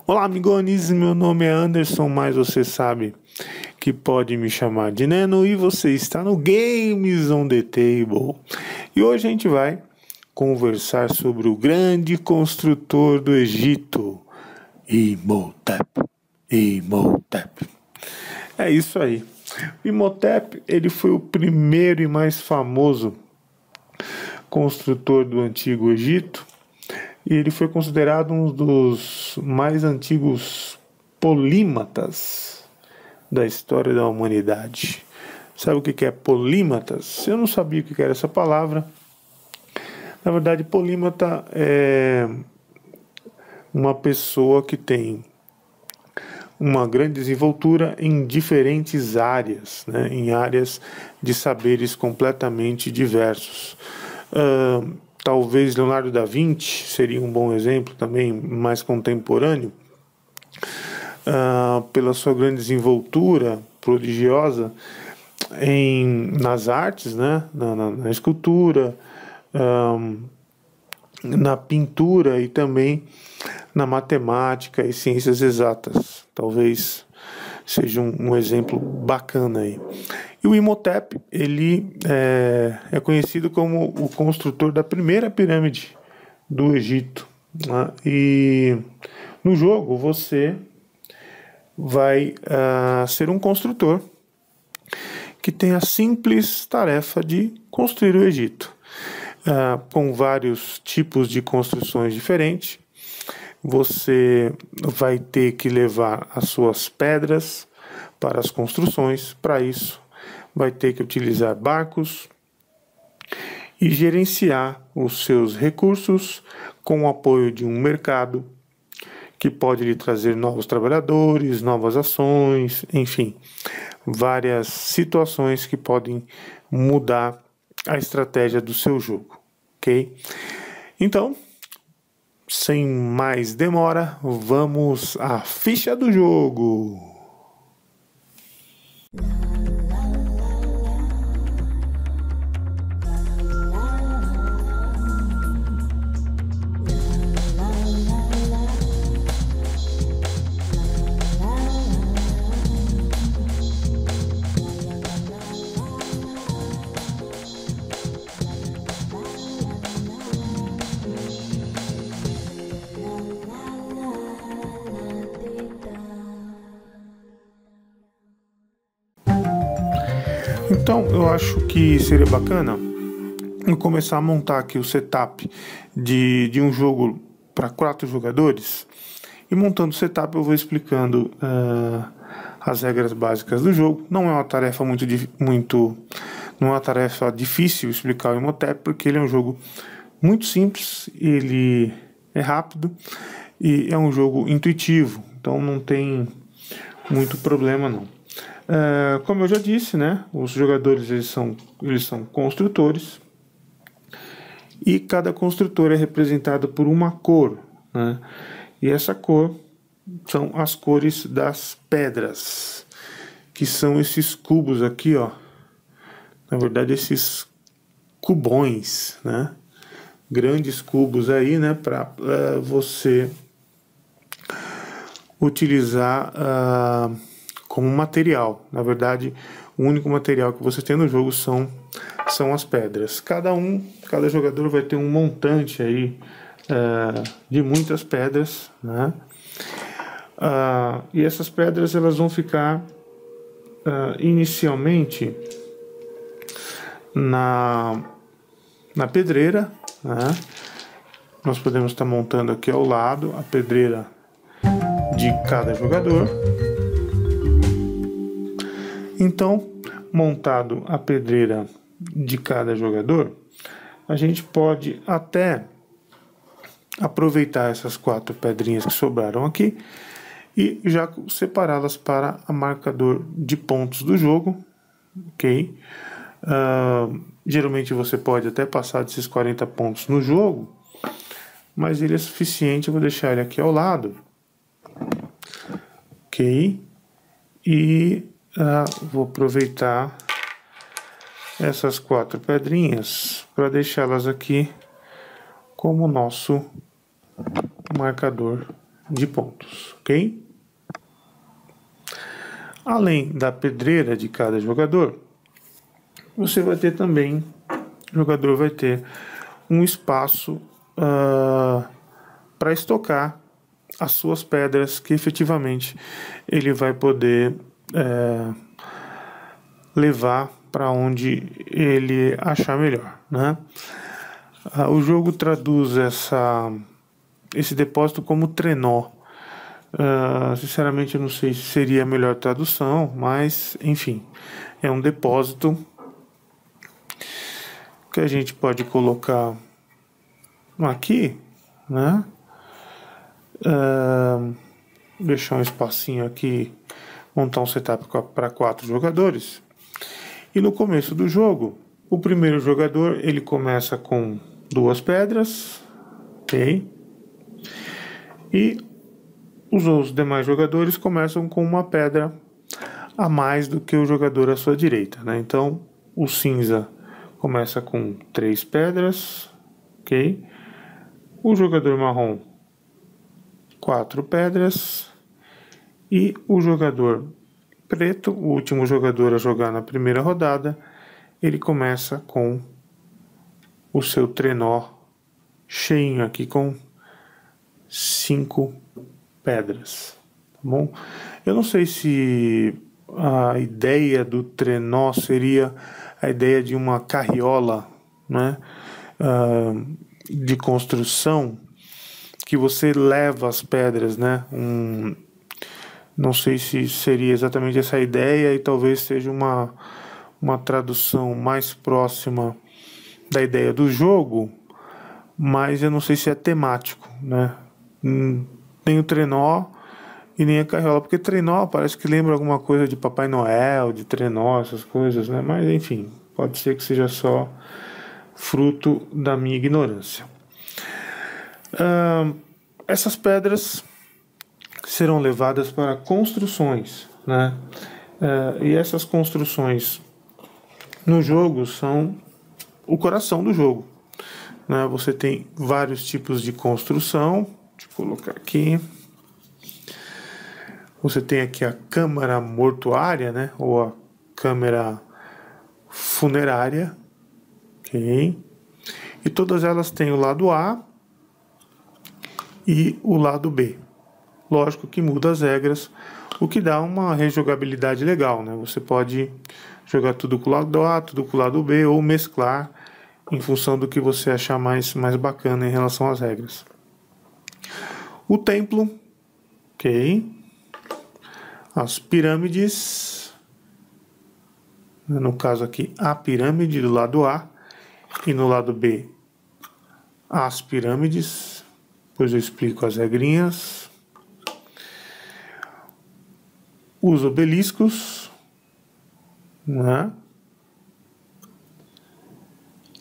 Olá, amigões, meu nome é Anderson, mas você sabe que pode me chamar de Neno e você está no Games on the Table. E hoje a gente vai conversar sobre o grande construtor do Egito, Imhotep. É isso aí. Imhotep, ele foi o primeiro e mais famoso construtor do Antigo Egito. E ele foi considerado um dos mais antigos polímatas da história da humanidade. Sabe o que é polímatas? Eu não sabia o que era essa palavra. Na verdade, polímata é uma pessoa que tem uma grande desenvoltura em diferentes áreas, né? Em áreas de saberes completamente diversos. Talvez Leonardo da Vinci seria um bom exemplo também, mais contemporâneo, pela sua grande desenvoltura prodigiosa nas artes, né? na escultura, na pintura e também na matemática e ciências exatas. Talvez seja um exemplo bacana aí. E o Imhotep, ele é conhecido como o construtor da primeira pirâmide do Egito, né? E no jogo você vai ser um construtor que tem a simples tarefa de construir o Egito, com vários tipos de construções diferentes. Você vai ter que levar as suas pedras para as construções. Para isso, vai ter que utilizar barcos e gerenciar os seus recursos com o apoio de um mercado que pode lhe trazer novos trabalhadores, novas ações, enfim, várias situações que podem mudar a estratégia do seu jogo, ok? Então, sem mais demora, vamos à ficha do jogo. Então, eu acho que seria bacana eu começar a montar aqui o setup de um jogo para 4 jogadores. E montando o setup eu vou explicando as regras básicas do jogo. Não é uma tarefa não é uma tarefa difícil explicar o Imhotep, porque ele é um jogo muito simples, ele é rápido e é um jogo intuitivo, então não tem muito problema não. Como eu já disse, né, os jogadores eles são construtores e cada construtor é representado por uma cor, né, e essa cor são as cores das pedras, que são esses cubos aqui, ó, na verdade esses cubões, né, grandes cubos aí, né, para você utilizar como material. Na verdade, o único material que você tem no jogo são as pedras. Cada jogador vai ter um montante aí de muitas pedras, né? E essas pedras elas vão ficar inicialmente na pedreira, né? Nós podemos estar montando aqui ao lado a pedreira de cada jogador. Então, montado a pedreira de cada jogador, a gente pode até aproveitar essas 4 pedrinhas que sobraram aqui e já separá-las para a marcador de pontos do jogo, ok? Geralmente você pode até passar desses 40 pontos no jogo, mas ele é suficiente, eu vou deixar ele aqui ao lado, ok? E vou aproveitar essas 4 pedrinhas para deixá-las aqui como nosso marcador de pontos, ok? Além da pedreira de cada jogador, você vai ter também, o jogador vai ter um espaço para estocar as suas pedras que efetivamente ele vai poder levar para onde ele achar melhor, né? O jogo traduz esse depósito como trenó. Sinceramente eu não sei se seria a melhor tradução, mas enfim, é um depósito que a gente pode colocar aqui, né? Deixar um espacinho aqui, montar um setup para 4 jogadores. E no começo do jogo, o primeiro jogador ele começa com 2 pedras, ok? E os demais jogadores começam com uma pedra a mais do que o jogador à sua direita, né? Então o cinza começa com 3 pedras, ok? O jogador marrom 4 pedras e o jogador preto, o último jogador a jogar na primeira rodada, ele começa com o seu trenó cheinho aqui com 5 pedras, tá bom? Eu não sei se a ideia do trenó seria a ideia de uma carriola, né? De construção que você leva as pedras, né? Não sei se seria exatamente essa ideia e talvez seja uma tradução mais próxima da ideia do jogo, mas eu não sei se é temático, né? Nem o trenó e nem a carriola, porque trenó parece que lembra alguma coisa de Papai Noel, de trenó, essas coisas, né? Mas enfim, pode ser que seja só fruto da minha ignorância. Essas pedras serão levadas para construções, né? E essas construções no jogo são o coração do jogo, né? Você tem vários tipos de construção. Deixa eu colocar aqui. Você tem aqui a câmara mortuária, né? Ou a câmara funerária, ok? E todas elas têm o lado A e o lado B. Lógico que muda as regras, o que dá uma rejogabilidade legal, né? Você pode jogar tudo com o lado A, tudo com o lado B, ou mesclar em função do que você achar mais bacana em relação às regras. O templo, ok? As pirâmides, no caso aqui a pirâmide do lado A e no lado B as pirâmides, depois eu explico as regrinhas. Os obeliscos, né?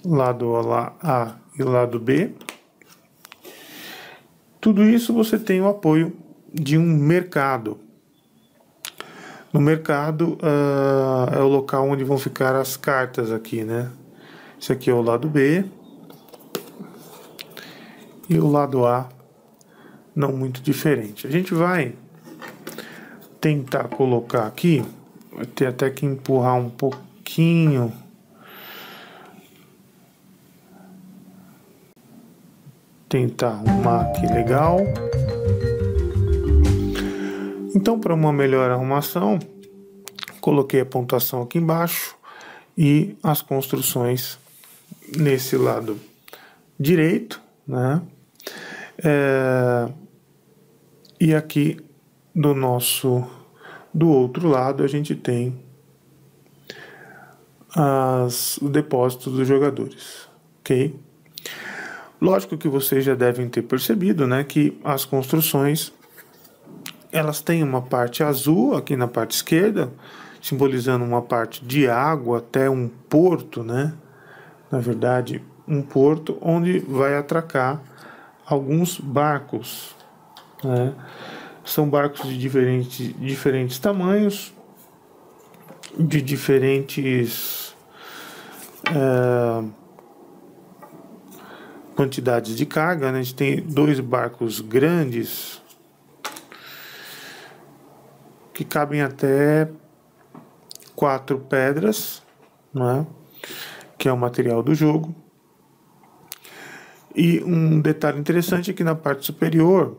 Lado A e lado B. Tudo isso você tem o apoio de um mercado. No mercado é o local onde vão ficar as cartas aqui, né? Esse aqui é o lado B. E o lado A não muito diferente. A gente vai tentar colocar aqui, vai ter até que empurrar um pouquinho. Tentar arrumar aqui legal. Então, para uma melhor arrumação, coloquei a pontuação aqui embaixo e as construções nesse lado direito, né? E aqui do outro lado a gente tem o depósito dos jogadores, ok? Lógico que vocês já devem ter percebido, né, que as construções elas têm uma parte azul aqui na parte esquerda, simbolizando uma parte de água até um porto, né? Na verdade, um porto onde vai atracar alguns barcos, né? São barcos de diferentes tamanhos, de diferentes quantidades de carga, né? A gente tem 2 barcos grandes, que cabem até 4 pedras, né? Que é o material do jogo. E um detalhe interessante é que na parte superior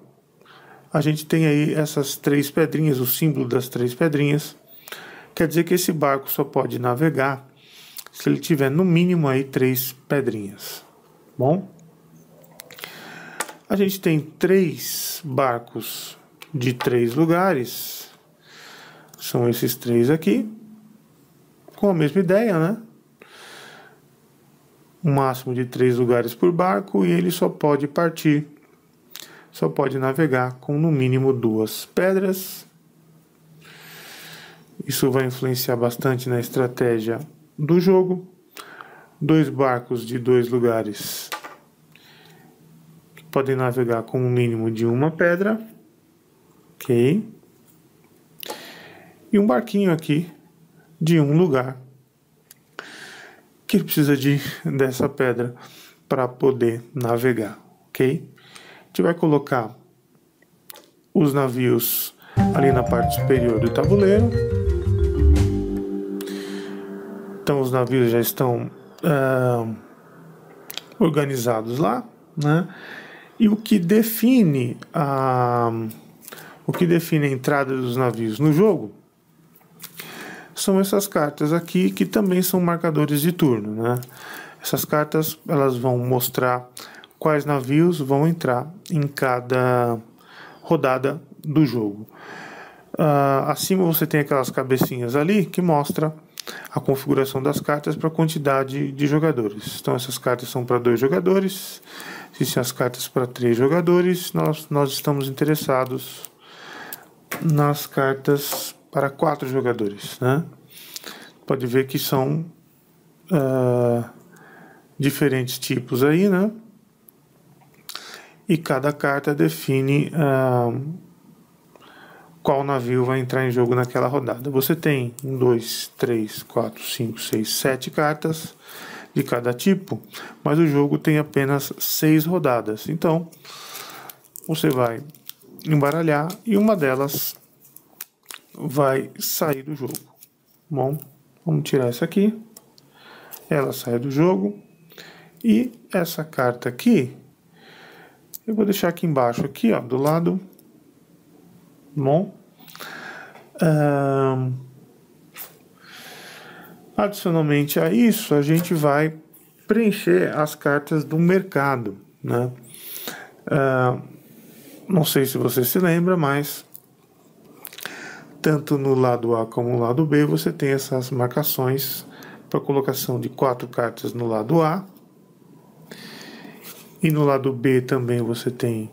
a gente tem aí essas 3 pedrinhas, o símbolo das 3 pedrinhas. Quer dizer que esse barco só pode navegar se ele tiver no mínimo aí 3 pedrinhas. Bom, a gente tem 3 barcos de 3 lugares. São esses 3 aqui, com a mesma ideia, né? Um máximo de 3 lugares por barco e ele só pode partir, só pode navegar com no mínimo 2 pedras. Isso vai influenciar bastante na estratégia do jogo. 2 barcos de 2 lugares que podem navegar com um mínimo de 1 pedra. Ok. E um barquinho aqui de 1 lugar que precisa dessa pedra para poder navegar, ok? A gente vai colocar os navios ali na parte superior do tabuleiro. Então os navios já estão organizados lá, né? E o que define a entrada dos navios no jogo são essas cartas aqui, que também são marcadores de turno, né? Essas cartas, elas vão mostrar quais navios vão entrar em cada rodada do jogo. Acima você tem aquelas cabecinhas ali que mostra a configuração das cartas para a quantidade de jogadores. Então essas cartas são para 2 jogadores. Existem as cartas para 3 jogadores. Nós estamos interessados nas cartas para 4 jogadores, né? Pode ver que são diferentes tipos aí, né? E cada carta define qual navio vai entrar em jogo naquela rodada. Você tem 1, 2, 3, 4, 5, 6, 7 cartas de cada tipo, mas o jogo tem apenas 6 rodadas. Então, você vai embaralhar e uma delas vai sair do jogo. Bom, vamos tirar essa aqui. Ela sai do jogo. E essa carta aqui, eu vou deixar aqui embaixo, aqui, ó, do lado. Bom. Adicionalmente a isso, a gente vai preencher as cartas do mercado, né? Não sei se você se lembra, mas tanto no lado A como no lado B você tem essas marcações para colocação de 4 cartas no lado A. E no lado B também você tem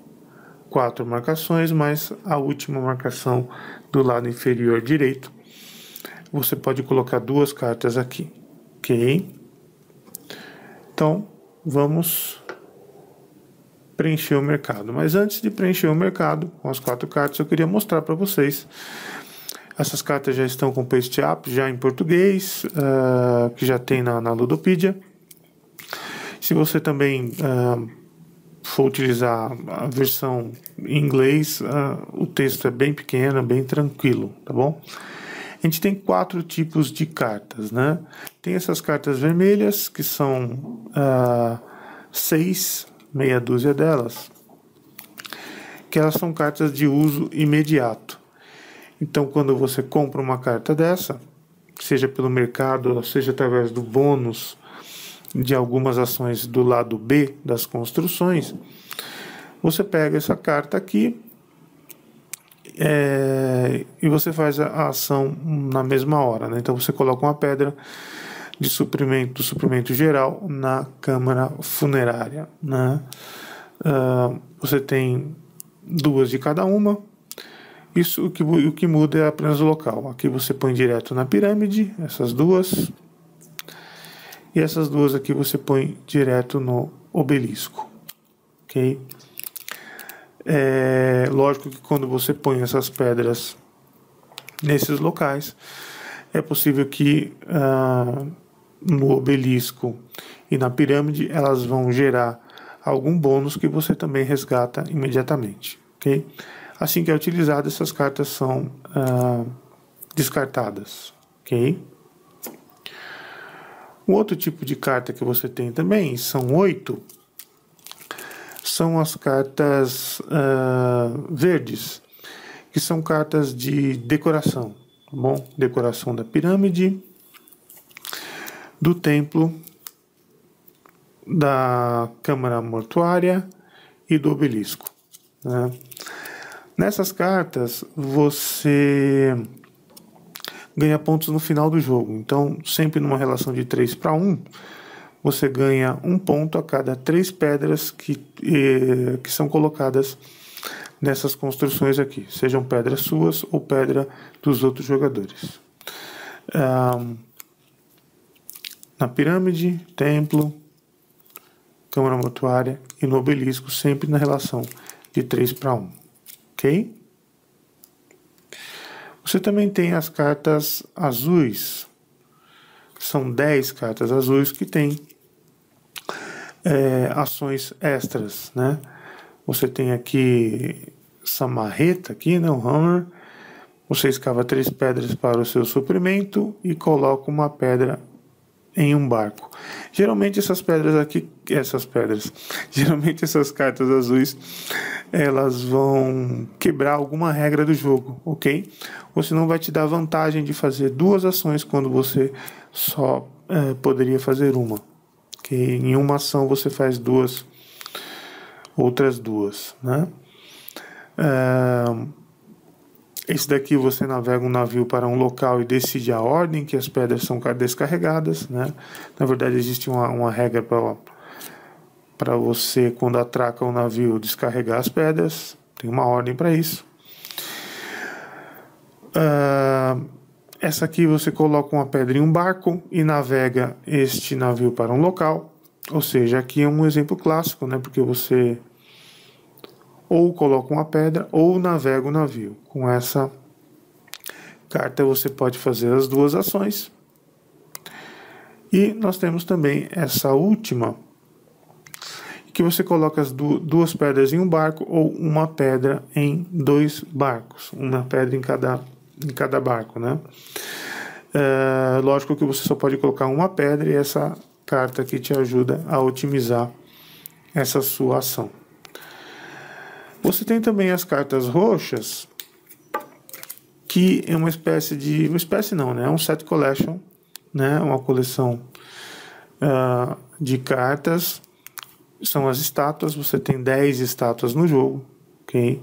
4 marcações, mas a última marcação do lado inferior direito, você pode colocar 2 cartas aqui, ok? Então, vamos preencher o mercado. Mas antes de preencher o mercado com as 4 cartas, eu queria mostrar para vocês. Essas cartas já estão com paste up, já em português, que já tem na Ludopedia. Se você também for utilizar a versão em inglês, o texto é bem pequeno, bem tranquilo, tá bom? A gente tem 4 tipos de cartas, né? Tem essas cartas vermelhas, que são 6, meia dúzia delas, que elas são cartas de uso imediato. Então, quando você compra uma carta dessa, seja pelo mercado, ou seja através do bônus de algumas ações do lado B das construções, você pega essa carta aqui e você faz a ação na mesma hora, né? Então você coloca uma pedra de suprimento geral na câmara funerária, né? Você tem 2 de cada uma. Isso, o que muda é apenas o local. Aqui você põe direto na pirâmide, essas 2. E essas 2 aqui você põe direto no obelisco. Ok? Lógico que quando você põe essas pedras nesses locais, é possível que no obelisco e na pirâmide elas vão gerar algum bônus que você também resgata imediatamente. Ok? Assim que é utilizado, essas cartas são descartadas, ok? O outro tipo de carta que você tem também, são 8, são as cartas verdes, que são cartas de decoração, tá bom? Decoração da pirâmide, do templo, da câmara mortuária e do obelisco, né? Nessas cartas, você ganha pontos no final do jogo. Então, sempre numa relação de 3-1, você ganha 1 ponto a cada 3 pedras que são colocadas nessas construções aqui, sejam pedras suas ou pedra dos outros jogadores. Na pirâmide, templo, câmara mortuária e no obelisco, sempre na relação de 3-1, ok? Você também tem as cartas azuis, são 10 cartas azuis que têm ações extras, né? Você tem aqui essa marreta aqui, né, o hammer. Você escava 3 pedras para o seu suprimento e coloca uma pedra em um barco. Geralmente essas cartas azuis, elas vão quebrar alguma regra do jogo, ok? Ou senão vai te dar vantagem de fazer 2 ações quando você só poderia fazer uma. Okay? Em uma ação você faz outras 2, né? Esse daqui você navega um navio para um local e decide a ordem que as pedras são descarregadas, né? Na verdade existe uma regra para você, quando atraca o navio, descarregar as pedras. Tem uma ordem para isso. Essa aqui você coloca uma pedra em um barco e navega este navio para um local. Ou seja, aqui é um exemplo clássico, né? Porque você ou coloca uma pedra ou navega o navio. Com essa carta você pode fazer as 2 ações. E nós temos também essa última, que você coloca as 2 pedras em um barco ou uma pedra em 2 barcos. Uma pedra em cada barco, né? Lógico que você só pode colocar uma pedra e essa carta aqui te ajuda a otimizar essa sua ação. Você tem também as cartas roxas, que é uma espécie não, né? É um set collection, né? Uma coleção de cartas. São as estátuas, você tem 10 estátuas no jogo, ok?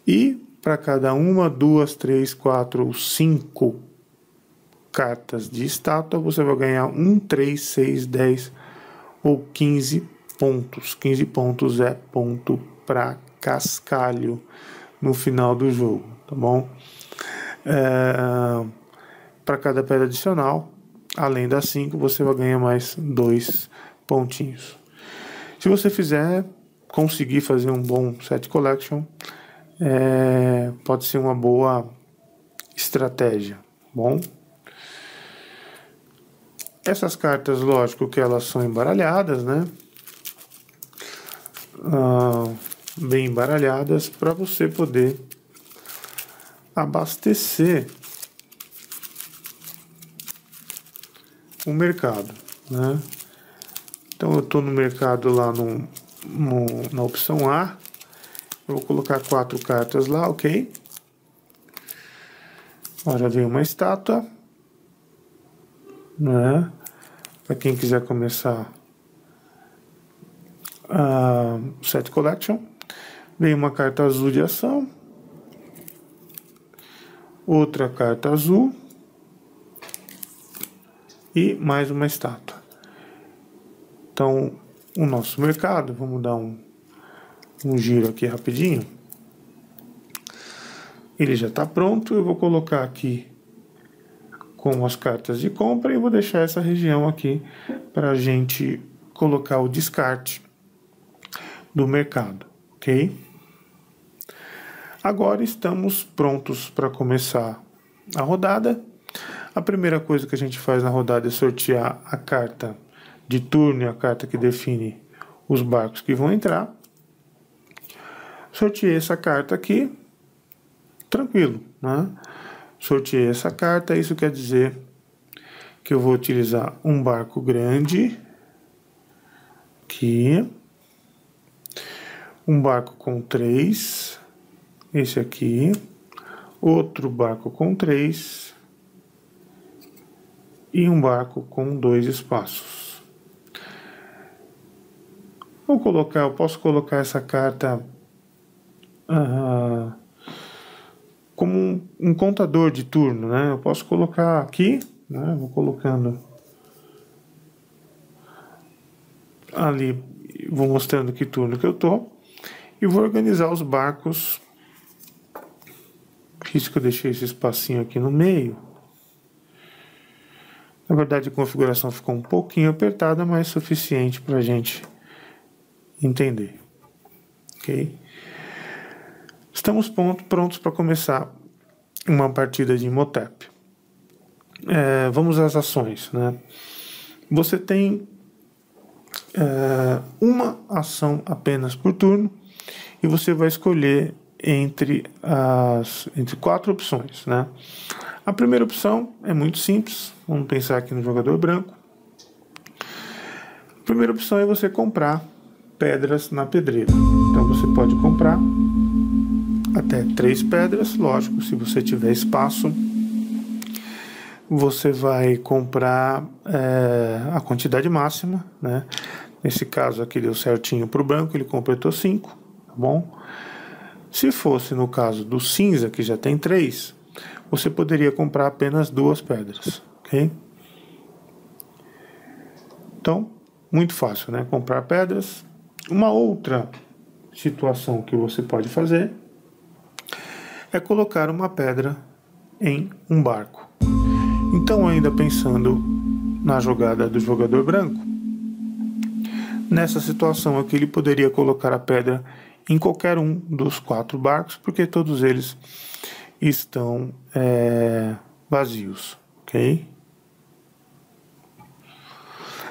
E para cada 1, 2, 3, 4 ou 5 cartas de estátua, você vai ganhar 1, 3, 6, 10 ou 15 pontos. 15 pontos é ponto para cascalho no final do jogo, tá bom? Para cada pedra adicional, além das 5, você vai ganhar mais 2 pontinhos. Se você conseguir fazer um bom set collection, pode ser uma boa estratégia, bom? Essas cartas, lógico que elas são embaralhadas, né? Bem embaralhadas, para você poder abastecer o mercado, né? Então eu estou no mercado lá na opção A, eu vou colocar 4 cartas lá, ok? Agora vem uma estátua, né? Para quem quiser começar a set collection, vem uma carta azul de ação, outra carta azul e mais uma estátua. Então, o nosso mercado, vamos dar um giro aqui rapidinho. Ele já está pronto, eu vou colocar aqui com as cartas de compra e vou deixar essa região aqui para a gente colocar o descarte do mercado, ok? Agora estamos prontos para começar a rodada. A primeira coisa que a gente faz na rodada é sortear a carta de turno, a carta que define os barcos que vão entrar. Sorteei essa carta aqui, tranquilo, né? Sorteei essa carta, isso quer dizer que eu vou utilizar um barco grande, aqui, um barco com 3, esse aqui, outro barco com 3 e um barco com 2 espaços. Eu posso colocar essa carta como um contador de turno, né? Eu posso colocar aqui, né? Vou colocando ali, vou mostrando que turno que eu tô e vou organizar os barcos. Por isso que eu deixei esse espacinho aqui no meio. Na verdade, a configuração ficou um pouquinho apertada, mas suficiente para a gente entender. Ok? Estamos prontos para começar uma partida de Imhotep. Vamos às ações, né? Você tem uma ação apenas por turno e você vai escolher entre 4 opções, né? A primeira opção é muito simples. Vamos pensar aqui no jogador branco. A primeira opção é você comprar pedras na pedreira. Então você pode comprar até 3 pedras, lógico, se você tiver espaço. Você vai comprar a quantidade máxima, né? Nesse caso aqui deu certinho para o branco, ele completou 5, tá bom? Se fosse no caso do cinza, que já tem 3, você poderia comprar apenas 2 pedras, ok? Então, muito fácil, né? Comprar pedras. Uma outra situação que você pode fazer é colocar uma pedra em um barco. Então, ainda pensando na jogada do jogador branco, nessa situação aqui ele poderia colocar a pedra em qualquer um dos 4 barcos, porque todos eles estão vazios, ok?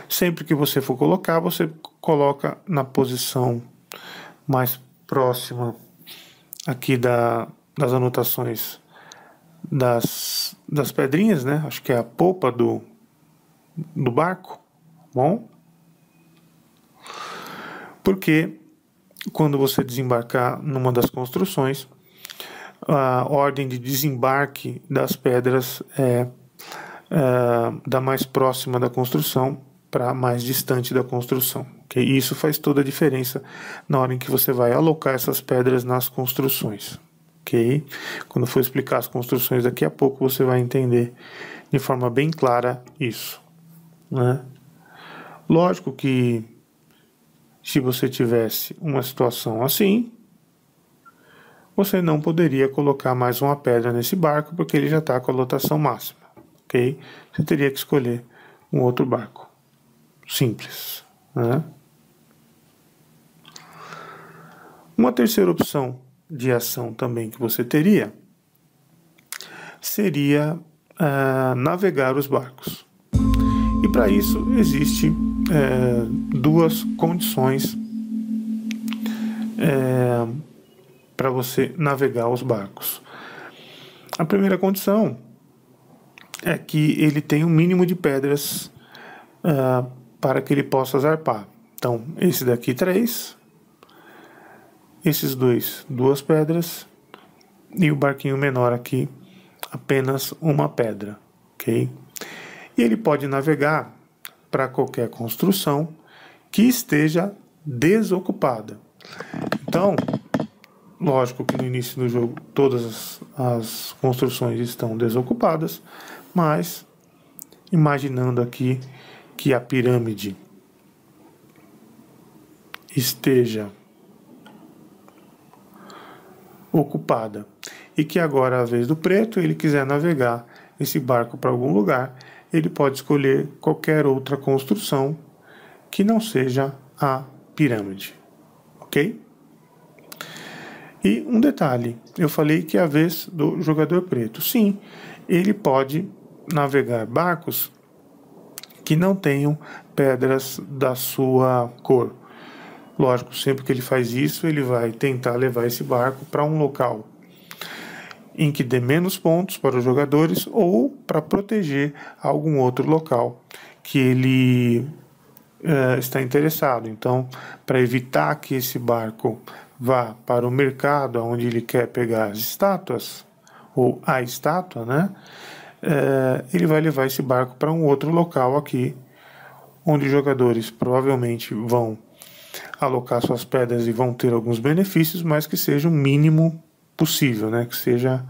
Sempre que você for colocar, você coloca na posição mais próxima aqui das anotações das pedrinhas, né? Acho que é a polpa do barco, bom? Porque quando você desembarcar numa das construções, a ordem de desembarque das pedras é da mais próxima da construção para mais distante da construção. Okay? E isso faz toda a diferença na hora em que você vai alocar essas pedras nas construções. Okay? Quando for explicar as construções daqui a pouco, você vai entender de forma bem clara isso, né? Lógico que se você tivesse uma situação assim, você não poderia colocar mais uma pedra nesse barco, porque ele já está com a lotação máxima. Okay? Você teria que escolher um outro barco. Simples, né? Uma terceira opção de ação também que você teria seria navegar os barcos. E para isso existe 2 condições para você navegar os barcos. A primeira condição é que ele tem um mínimo de pedras para que ele possa zarpar. Então, esse daqui 3, esses 2 pedras, e o barquinho menor aqui apenas uma pedra, ok? E ele pode navegar para qualquer construção que esteja desocupada. Então, lógico que no início do jogo todas as construções estão desocupadas, mas imaginando aqui que a pirâmide esteja ocupada e que agora é a vez do preto, ele quiser navegar esse barco para algum lugar, ele pode escolher qualquer outra construção que não seja a pirâmide, ok? E um detalhe, eu falei que é a vez do jogador preto. Sim, ele pode navegar barcos que não tenham pedras da sua cor. Lógico, sempre que ele faz isso, ele vai tentar levar esse barco para um local em que dê menos pontos para os jogadores ou para proteger algum outro local que ele está interessado. Então, para evitar que esse barco vá para o mercado onde ele quer pegar as estátuas, ou a estátua, né? Ele vai levar esse barco para um outro local aqui, onde os jogadores provavelmente vão alocar suas pedras e vão ter alguns benefícios, mas que seja o mínimo possível, né? Que seja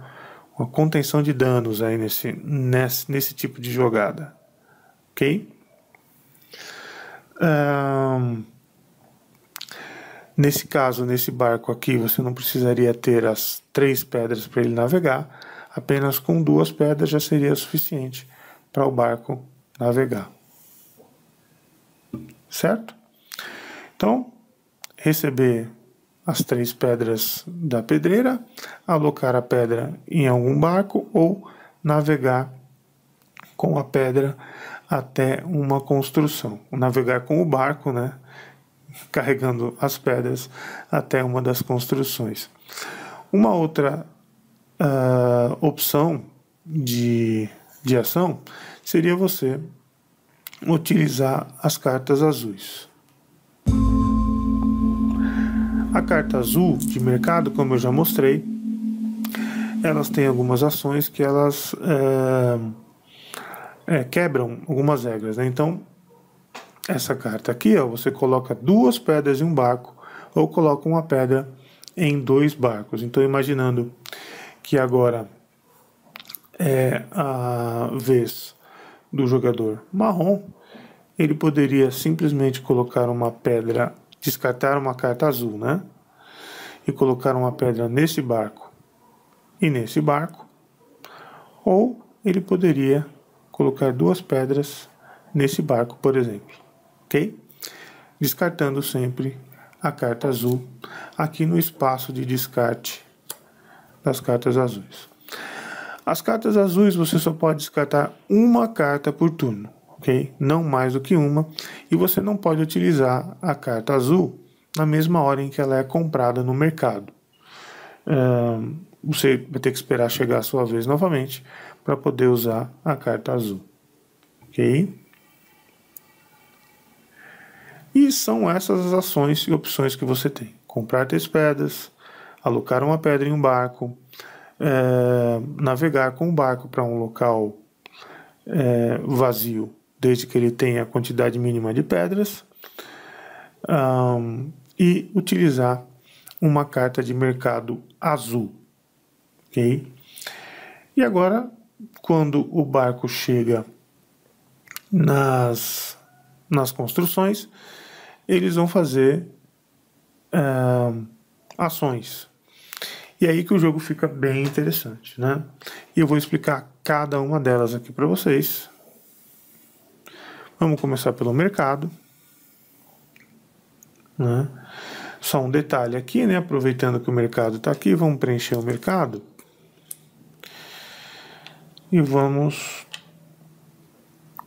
uma contenção de danos aí nesse tipo de jogada, ok? Nesse caso, nesse barco aqui, você não precisaria ter as 3 pedras para ele navegar, apenas com 2 pedras já seria suficiente para o barco navegar, certo? Então, receber as 3 pedras da pedreira, alocar a pedra em algum barco ou navegar com a pedra até uma construção. Navegar com o barco, né? Carregando as pedras até uma das construções. Uma outra opção de ação seria você utilizar as cartas azuis. A carta azul de mercado, como eu já mostrei, elas têm algumas ações que elas quebram algumas regras, né? Então, essa carta aqui, ó, você coloca 2 pedras em um barco ou coloca uma pedra em 2 barcos. Então, imaginando que agora é a vez do jogador marrom, ele poderia simplesmente colocar uma pedra, descartar uma carta azul, né? E colocar uma pedra nesse barco e nesse barco. Ou ele poderia colocar 2 pedras nesse barco, por exemplo. Ok? Descartando sempre a carta azul aqui no espaço de descarte das cartas azuis. As cartas azuis você só pode descartar uma carta por turno, ok? Não mais do que uma. E você não pode utilizar a carta azul na mesma hora em que ela é comprada no mercado. Você vai ter que esperar chegar a sua vez novamente para poder usar a carta azul, ok? E são essas as ações e opções que você tem. Comprar 3 pedras, alocar uma pedra em um barco, navegar com o barco para um local vazio, desde que ele tenha a quantidade mínima de pedras, e utilizar uma carta de mercado azul, ok? E agora, quando o barco chega nas construções, eles vão fazer ações. E é aí que o jogo fica bem interessante, né? E eu vou explicar cada uma delas aqui para vocês. Vamos começar pelo mercado, né? Só um detalhe aqui, né? Aproveitando que o mercado está aqui, vamos preencher o mercado. E vamos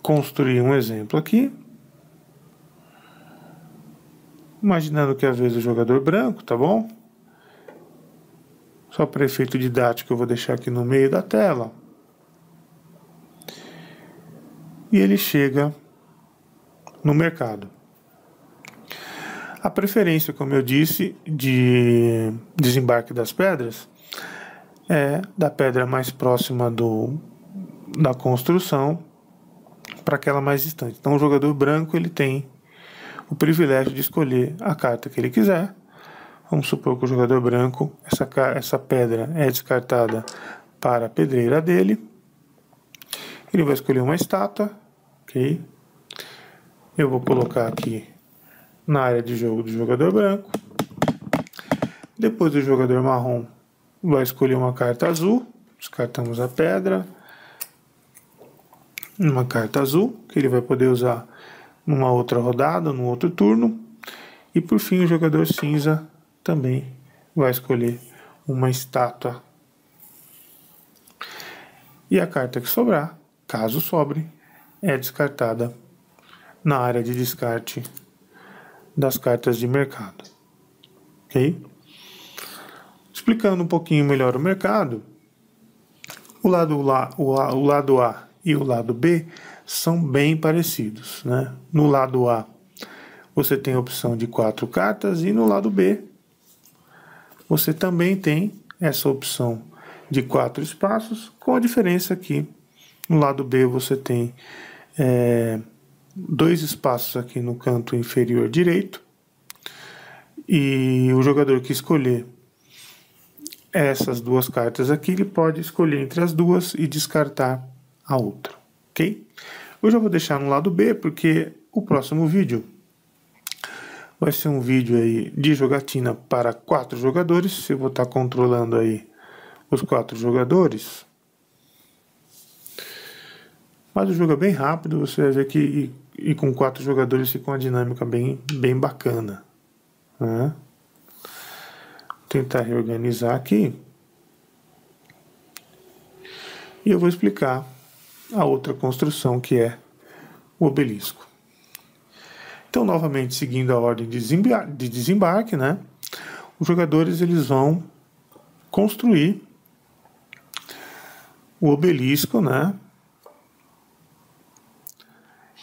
construir um exemplo aqui. Imaginando que é a vez do jogador branco, tá bom? Só para efeito didático eu vou deixar aqui no meio da tela. E ele chega no mercado. A preferência, como eu disse, de desembarque das pedras é da pedra mais próxima da construção para aquela mais distante. Então o jogador branco ele tem o privilégio de escolher a carta que ele quiser. Vamos supor que o jogador branco, essa pedra é descartada para a pedreira dele. Ele vai escolher uma estátua, ok? Eu vou colocar aqui na área de jogo do jogador branco. Depois o jogador marrom vai escolher uma carta azul. Descartamos a pedra. Uma carta azul, que ele vai poder usar numa outra rodada, num outro turno. E por fim o jogador cinza também vai escolher uma estátua. E a carta que sobrar, caso sobre, é descartada na área de descarte das cartas de mercado. Ok? Explicando um pouquinho melhor o mercado, o lado A e o lado B são bem parecidos, né? No lado A, você tem a opção de 4 cartas, e no lado B, você também tem essa opção de 4 espaços, com a diferença que no lado B você tem 2 espaços aqui no canto inferior direito, e o jogador que escolher essas 2 cartas aqui, ele pode escolher entre as duas e descartar a outra, ok? Eu já vou deixar no lado B, porque o próximo vídeo vai ser um vídeo aí de jogatina para 4 jogadores. Eu vou estar controlando aí os 4 jogadores. Mas o jogo é bem rápido, você vai ver que e com 4 jogadores fica uma dinâmica bem bacana, né? Vou tentar reorganizar aqui. E eu vou explicar a outra construção, que é o obelisco. Então, novamente, seguindo a ordem de desembarque, né? Os jogadores eles vão construir o obelisco, né?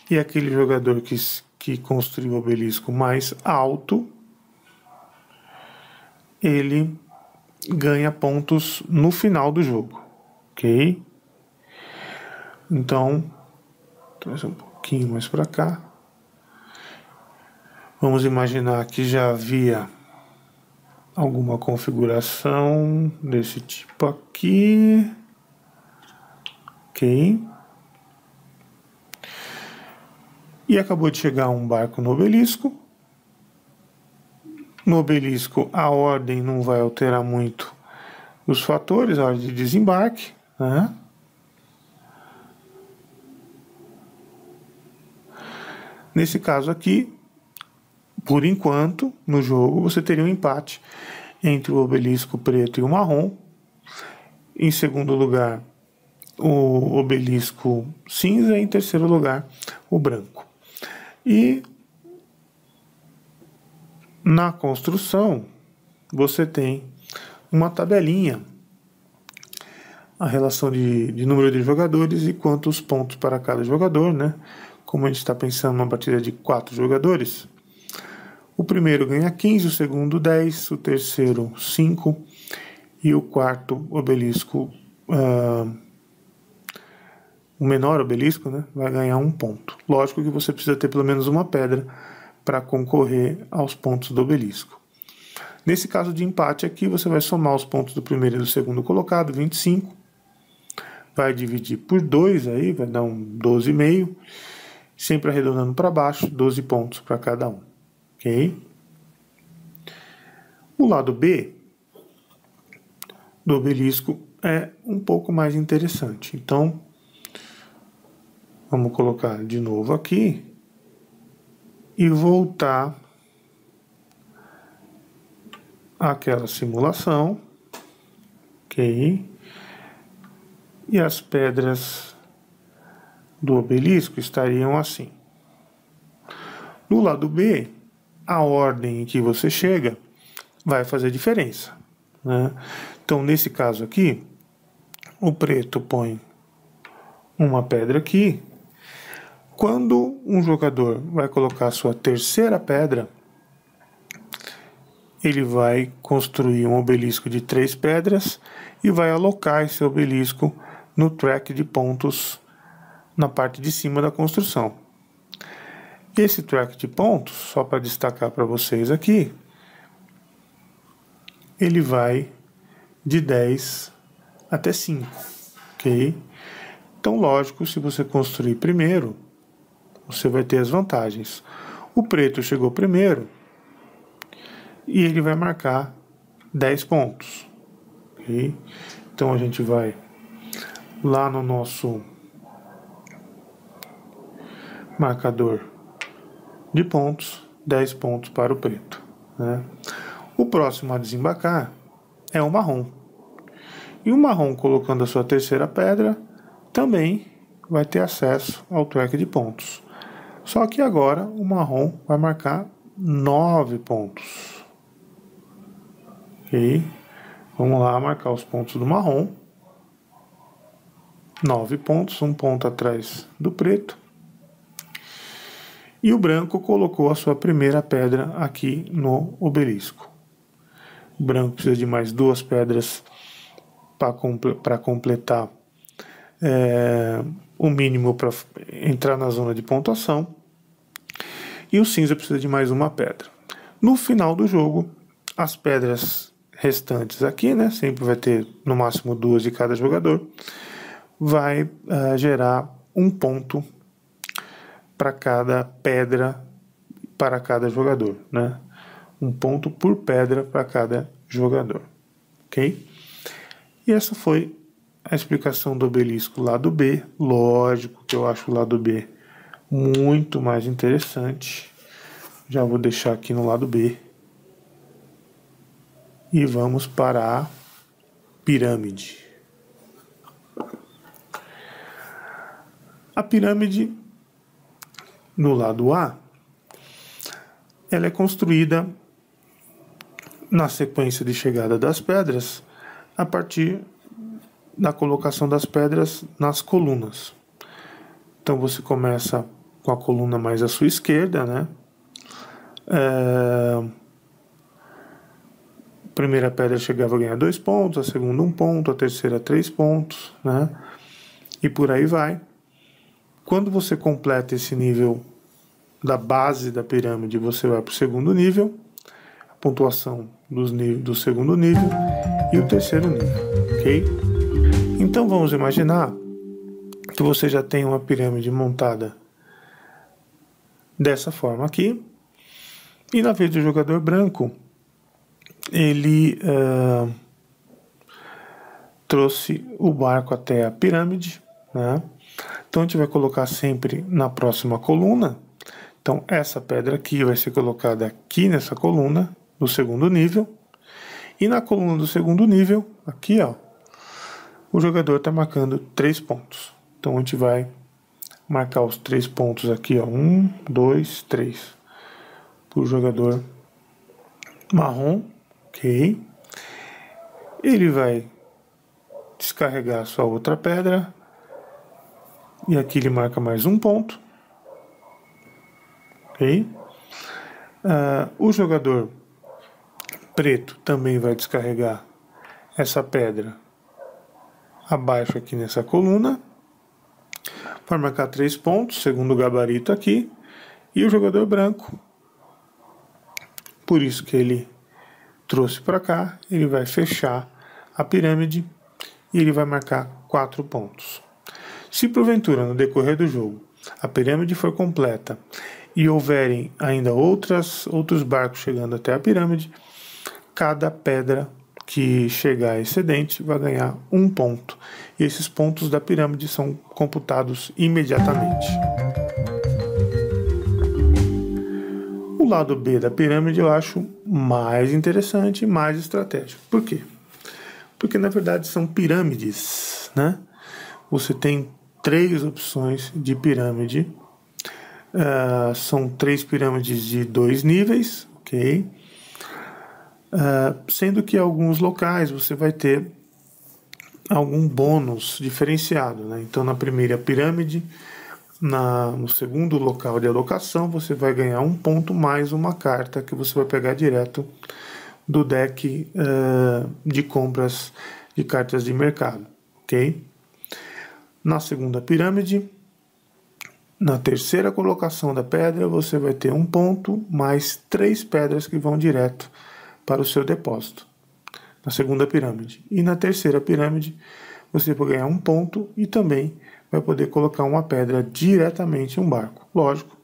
E aquele jogador que construiu o obelisco mais alto, ele ganha pontos no final do jogo, ok? Então, trazer um pouquinho mais para cá. Vamos imaginar que já havia alguma configuração desse tipo aqui, ok? E acabou de chegar um barco no obelisco. No obelisco, a ordem não vai alterar muito os fatores, a ordem de desembarque, né? Nesse caso aqui, por enquanto, no jogo, você teria um empate entre o obelisco preto e o marrom. Em segundo lugar, o obelisco cinza, e em terceiro lugar, o branco. E na construção, você tem uma tabelinha, a relação de número de jogadores e quantos pontos para cada jogador, né? Como a gente está pensando numa partida de 4 jogadores, o primeiro ganha 15, o segundo 10, o terceiro 5 e o quarto obelisco, o menor obelisco, né, vai ganhar 1 ponto. Lógico que você precisa ter pelo menos uma pedra para concorrer aos pontos do obelisco. Nesse caso de empate aqui, você vai somar os pontos do primeiro e do segundo colocado, 25, vai dividir por 2 aí, vai dar um 12,5, sempre arredondando para baixo, 12 pontos para cada um, ok? O lado B do obelisco é um pouco mais interessante, então vamos colocar de novo aqui e voltar àquela simulação, ok? E as pedras do obelisco estariam assim. No lado B, a ordem em que você chega vai fazer diferença, né? Então, nesse caso aqui, o preto põe uma pedra aqui. Quando um jogador vai colocar a sua terceira pedra, ele vai construir um obelisco de 3 pedras e vai alocar esse obelisco no track de pontos na parte de cima da construção. Esse track de pontos, só para destacar para vocês aqui, ele vai de 10 até 5, ok? Então, lógico, se você construir primeiro, você vai ter as vantagens. O preto chegou primeiro e ele vai marcar 10 pontos, ok? Então, a gente vai lá no nosso marcador de pontos, 10 pontos para o preto, né? O próximo a desembarcar é o marrom. E o marrom, colocando a sua terceira pedra, também vai ter acesso ao track de pontos. Só que agora o marrom vai marcar 9 pontos. Ok? Vamos lá marcar os pontos do marrom. 9 pontos, um ponto atrás do preto. E o branco colocou a sua primeira pedra aqui no obelisco. O branco precisa de mais 2 pedras para completar o mínimo para entrar na zona de pontuação. E o cinza precisa de mais uma pedra. No final do jogo, as pedras restantes aqui, né, sempre vai ter no máximo 2 de cada jogador, vai gerar um ponto para cada pedra para cada jogador, né? Um ponto por pedra para cada jogador, ok? E essa foi a explicação do obelisco lado B. Lógico que eu acho o lado B muito mais interessante. Já vou deixar aqui no lado B. E vamos para a pirâmide. A pirâmide, no lado A, ela é construída na sequência de chegada das pedras a partir da colocação das pedras nas colunas. Então você começa com a coluna mais à sua esquerda, né? A primeira pedra chegava a ganhar 2 pontos, a segunda 1 ponto, a terceira 3 pontos, né? E por aí vai. Quando você completa esse nível da base da pirâmide, você vai para o segundo nível, a pontuação do segundo nível e o terceiro nível, ok? Então vamos imaginar que você já tem uma pirâmide montada dessa forma aqui, e na vez do jogador branco, ele trouxe o barco até a pirâmide, né? Então a gente vai colocar sempre na próxima coluna. Então essa pedra aqui vai ser colocada aqui nessa coluna do segundo nível, e na coluna do segundo nível, aqui ó, o jogador está marcando 3 pontos. Então a gente vai marcar os 3 pontos aqui, ó, 1, 2, 3, para o jogador marrom, ok? Ele vai descarregar a sua outra pedra, e aqui ele marca mais 1 ponto, ok? O jogador preto também vai descarregar essa pedra abaixo aqui nessa coluna, vai marcar 3 pontos, segundo o gabarito aqui, e o jogador branco, por isso que ele trouxe para cá, ele vai fechar a pirâmide e ele vai marcar 4 pontos. Se porventura no decorrer do jogo a pirâmide for completa e houverem ainda outros barcos chegando até a pirâmide, cada pedra que chegar excedente vai ganhar 1 ponto. E esses pontos da pirâmide são computados imediatamente. O lado B da pirâmide eu acho mais interessante e mais estratégico. Por quê? Porque na verdade são pirâmides, né? Você tem 3 opções de pirâmide. São 3 pirâmides de 2 níveis, ok? Sendo que em alguns locais você vai ter algum bônus diferenciado, né? Então na primeira pirâmide, no segundo local de alocação, você vai ganhar 1 ponto mais uma carta que você vai pegar direto do deck de compras de cartas de mercado, ok? Na segunda pirâmide, na terceira colocação da pedra, você vai ter 1 ponto mais 3 pedras que vão direto para o seu depósito, na segunda pirâmide. E na terceira pirâmide, você vai ganhar 1 ponto e também vai poder colocar uma pedra diretamente em um barco. Lógico,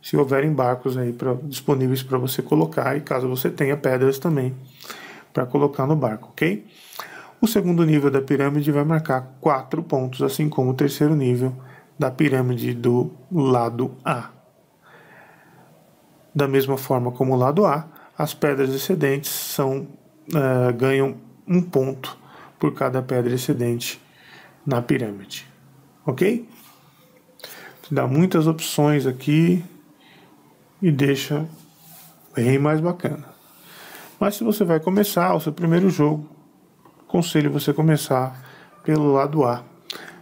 se houverem barcos aí disponíveis para você colocar, e caso você tenha pedras também para colocar no barco, ok? O segundo nível da pirâmide vai marcar 4 pontos, assim como o terceiro nível da pirâmide do lado A. Da mesma forma como o lado A, as pedras excedentes ganham 1 ponto por cada pedra excedente na pirâmide, ok? Dá muitas opções aqui e deixa bem mais bacana. Mas se você vai começar o seu primeiro jogo, aconselho você começar pelo lado A,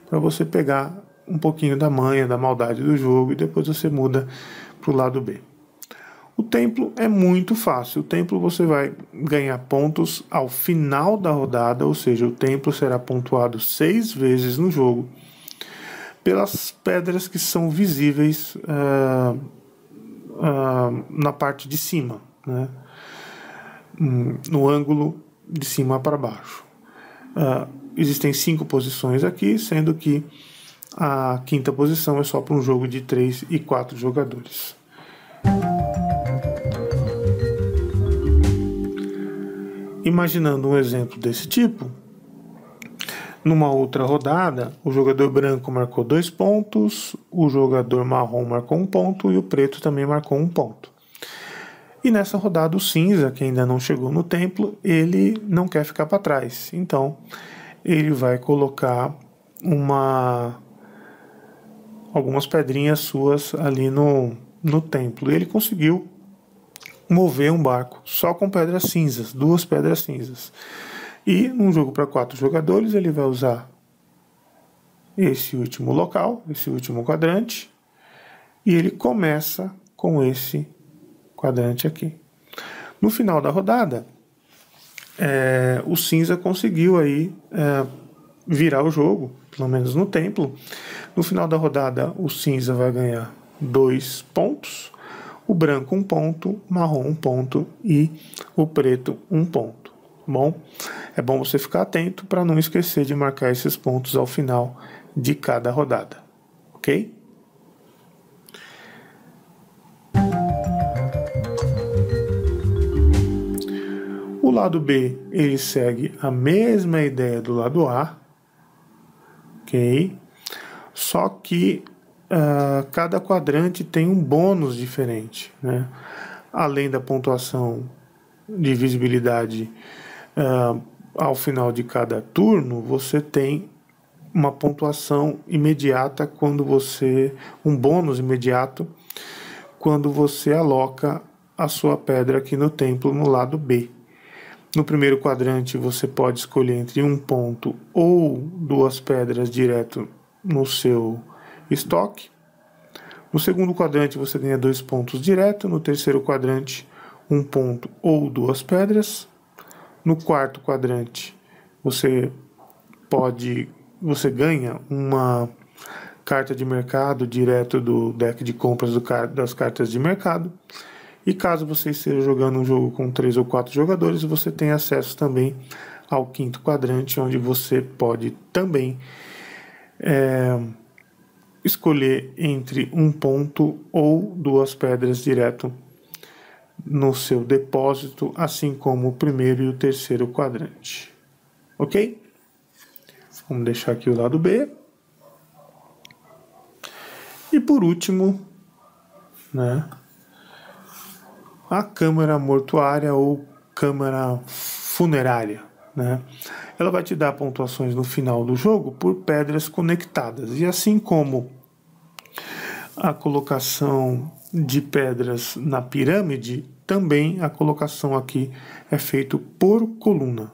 para você pegar um pouquinho da manha, da maldade do jogo, e depois você muda para o lado B. O templo é muito fácil. O templo você vai ganhar pontos ao final da rodada, ou seja, o templo será pontuado 6 vezes no jogo pelas pedras que são visíveis na parte de cima, né? No ângulo de cima para baixo. Existem 5 posições aqui, sendo que a 5ª posição é só para um jogo de 3 e 4 jogadores. Imaginando um exemplo desse tipo, numa outra rodada, o jogador branco marcou 2 pontos, o jogador marrom marcou 1 ponto e o preto também marcou 1 ponto. E nessa rodada o cinza, que ainda não chegou no templo, ele não quer ficar para trás. Então ele vai colocar algumas pedrinhas suas ali no templo. E ele conseguiu mover um barco só com pedras cinzas, 2 pedras cinzas. E num jogo para 4 jogadores ele vai usar esse último local, esse último quadrante, e ele começa com esse quadrante aqui. No final da rodada, o cinza conseguiu aí virar o jogo, pelo menos no templo. No final da rodada, o cinza vai ganhar 2 pontos, o branco 1 ponto, o marrom 1 ponto e o preto 1 ponto. Bom, é bom você ficar atento para não esquecer de marcar esses pontos ao final de cada rodada, ok? O lado B, ele segue a mesma ideia do lado A, ok? Só que cada quadrante tem um bônus diferente, né? Além da pontuação de visibilidade ao final de cada turno, você tem uma pontuação imediata um bônus imediato quando você aloca a sua pedra aqui no templo no lado B. No primeiro quadrante você pode escolher entre 1 ponto ou 2 pedras direto no seu estoque. No segundo quadrante você ganha 2 pontos direto. No terceiro quadrante 1 ponto ou 2 pedras. No quarto quadrante você ganha uma carta de mercado direto do deck de compras das cartas de mercado. E caso você esteja jogando um jogo com 3 ou 4 jogadores, você tem acesso também ao 5º quadrante, onde você pode também escolher entre 1 ponto ou 2 pedras direto no seu depósito, assim como o primeiro e o terceiro quadrante. Ok? Vamos deixar aqui o lado B. E por último, né, a câmara mortuária ou câmara funerária, né? Ela vai te dar pontuações no final do jogo por pedras conectadas. E assim como a colocação de pedras na pirâmide, também a colocação aqui é feita por coluna,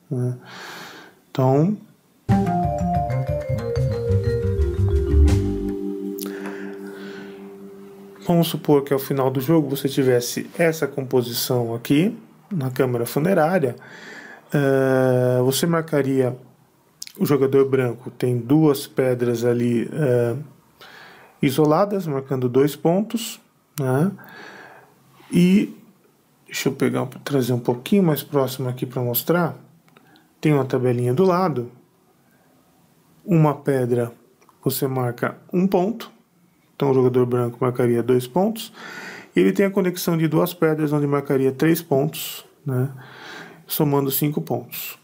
né? Então, vamos supor que ao final do jogo você tivesse essa composição aqui na câmara funerária. Você marcaria, o jogador branco tem 2 pedras ali isoladas, marcando 2 pontos, né? E deixa eu trazer um pouquinho mais próximo aqui para mostrar. Tem uma tabelinha do lado. Uma pedra você marca 1 ponto. Então o jogador branco marcaria 2 pontos. E ele tem a conexão de 2 pedras, onde marcaria 3 pontos, né? Somando 5 pontos.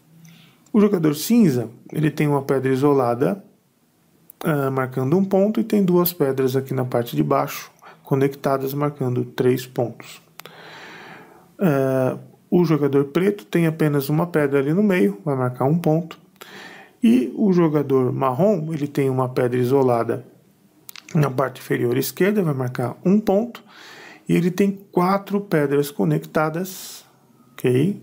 O jogador cinza, ele tem uma pedra isolada, marcando 1 ponto, e tem 2 pedras aqui na parte de baixo, conectadas, marcando 3 pontos. O jogador preto tem apenas uma pedra ali no meio, vai marcar 1 ponto. E o jogador marrom, ele tem uma pedra isolada na parte inferior esquerda, vai marcar 1 ponto. e ele tem 4 pedras conectadas, ok?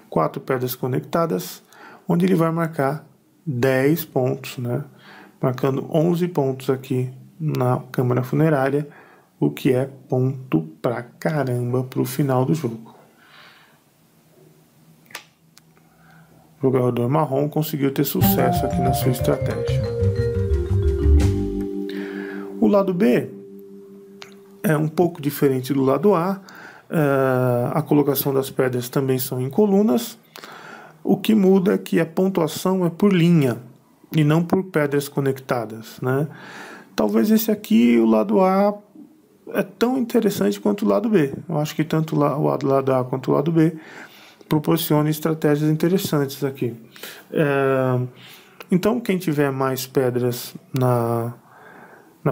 4 pedras conectadas, onde ele vai marcar 10 pontos, né? Marcando 11 pontos aqui na câmara funerária, o que é ponto pra caramba pro final do jogo. O jogador marrom conseguiu ter sucesso aqui na sua estratégia. O lado B é um pouco diferente do lado A. A colocação das pedras também são em colunas. O que muda é que a pontuação é por linha e não por pedras conectadas, né? Talvez esse aqui, o lado A, é tão interessante quanto o lado B. Eu acho que tanto o lado A quanto o lado B proporciona estratégias interessantes aqui. Então, quem tiver mais pedras na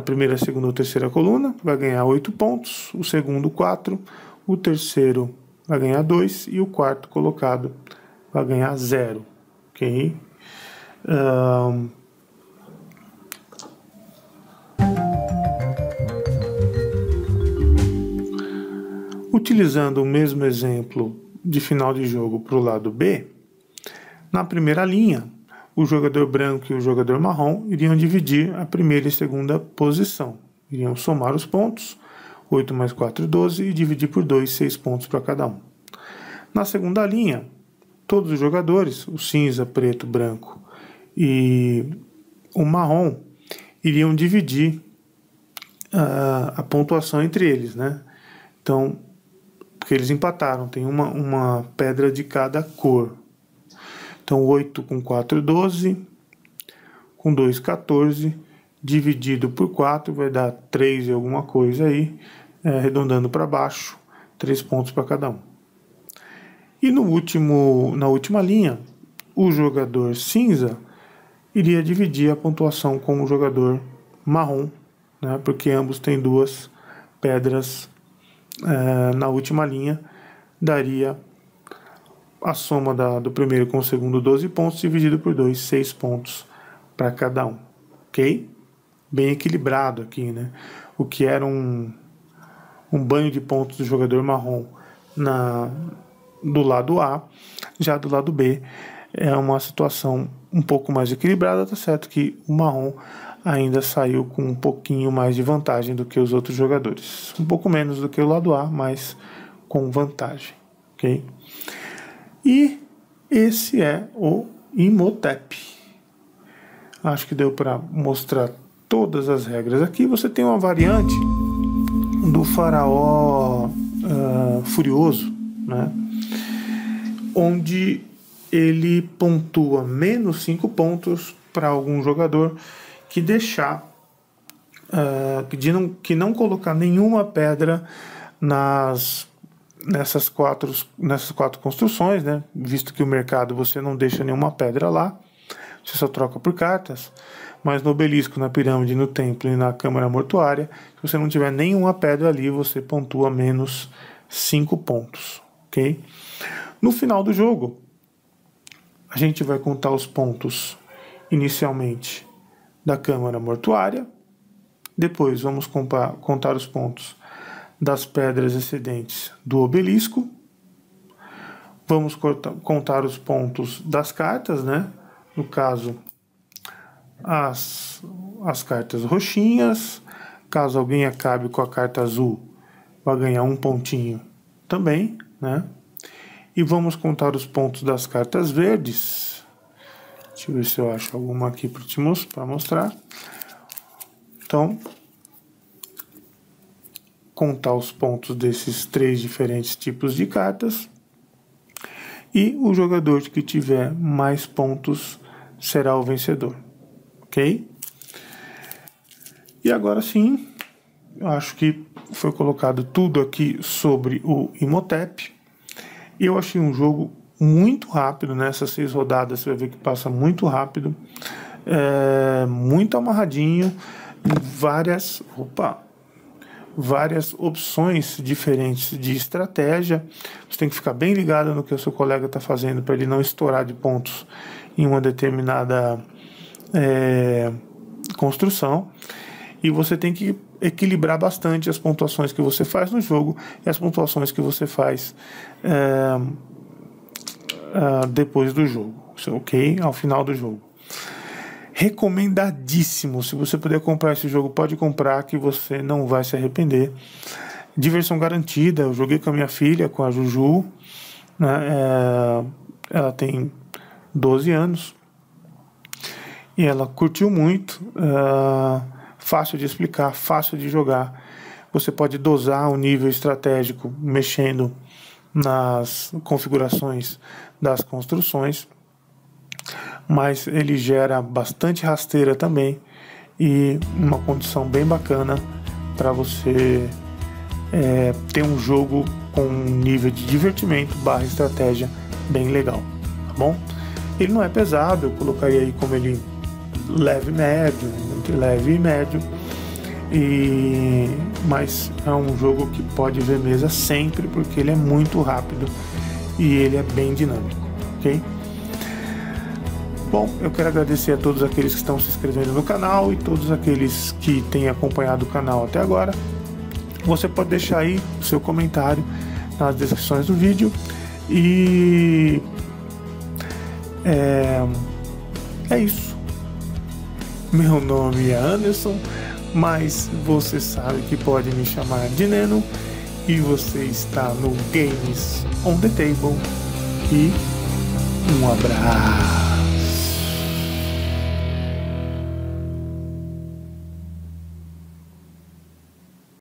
primeira, segunda ou terceira coluna vai ganhar 8 pontos, o segundo 4, o terceiro vai ganhar 2 e o quarto colocado vai ganhar 0. Ok? Utilizando o mesmo exemplo de final de jogo para o lado B, na primeira linha, o jogador branco e o jogador marrom iriam dividir a primeira e segunda posição. Iriam somar os pontos, 8 mais 4, 12, e dividir por 2, 6 pontos para cada um. Na segunda linha, todos os jogadores, o cinza, preto, branco e o marrom, iriam dividir a pontuação entre eles, né? Então, porque eles empataram, tem uma pedra de cada cor. Então, 8 com 4, 12, com 2, 14, dividido por 4 vai dar 3 e alguma coisa aí, arredondando para baixo, 3 pontos para cada um. E na última linha, o jogador cinza iria dividir a pontuação com o jogador marrom, né, porque ambos têm 2 pedras na última linha, daria a soma do primeiro com o segundo 12 pontos, dividido por 2, 6 pontos para cada um. Ok? Bem equilibrado aqui, né? O que era um banho de pontos do jogador marrom do lado A, já do lado B é uma situação um pouco mais equilibrada, tá certo que o marrom ainda saiu com um pouquinho mais de vantagem do que os outros jogadores. Um pouco menos do que o lado A, mas com vantagem. Ok? E esse é o Imhotep. Acho que deu para mostrar todas as regras. Aqui você tem uma variante do faraó furioso, né? Onde ele pontua menos 5 pontos para algum jogador que deixar, que não colocar nenhuma pedra nessas quatro construções, né? Visto que o mercado você não deixa nenhuma pedra lá, você só troca por cartas, mas no obelisco, na pirâmide, no templo e na câmara mortuária, se você não tiver nenhuma pedra ali, você pontua menos 5 pontos, ok? No final do jogo, a gente vai contar os pontos inicialmente da câmara mortuária, depois vamos contar os pontos das pedras excedentes do obelisco, vamos contar os pontos das cartas, né? No caso, as cartas roxinhas. Caso alguém acabe com a carta azul, vai ganhar 1 pontinho também, né? E vamos contar os pontos das cartas verdes. Deixa eu ver se eu acho alguma aqui para mostrar. Então, contar os pontos desses 3 diferentes tipos de cartas. E o jogador que tiver mais pontos será o vencedor. Ok? E agora sim, eu acho que foi colocado tudo aqui sobre o Imhotep. Eu achei um jogo muito rápido, nessas 6 rodadas você vai ver que passa muito rápido, muito amarradinho, várias opções diferentes de estratégia. Você tem que ficar bem ligado no que o seu colega está fazendo para ele não estourar de pontos em uma determinada construção, e você tem que equilibrar bastante as pontuações que você faz no jogo e as pontuações que você faz depois do jogo, ok? Ao final do jogo. Recomendadíssimo. Se você puder comprar esse jogo, pode comprar, que você não vai se arrepender. Diversão garantida. Eu joguei com a minha filha, com a Juju, né? Ela tem 12 anos e ela curtiu muito. Fácil de explicar, fácil de jogar. Você pode dosar o nível estratégico mexendo nas configurações das construções, mas ele gera bastante rasteira também e uma condição bem bacana para você ter um jogo com um nível de divertimento / estratégia bem legal, tá bom? Ele não é pesado, eu colocaria aí como ele leve médio, entre leve e médio, mas é um jogo que pode ver mesa sempre, porque ele é muito rápido e ele é bem dinâmico, ok? Bom, eu quero agradecer a todos aqueles que estão se inscrevendo no canal e todos aqueles que têm acompanhado o canal até agora. Você pode deixar aí o seu comentário nas descrições do vídeo e é isso. Meu nome é Anderson, mas você sabe que pode me chamar de Neno, e você está no Games on the Table, e um abraço.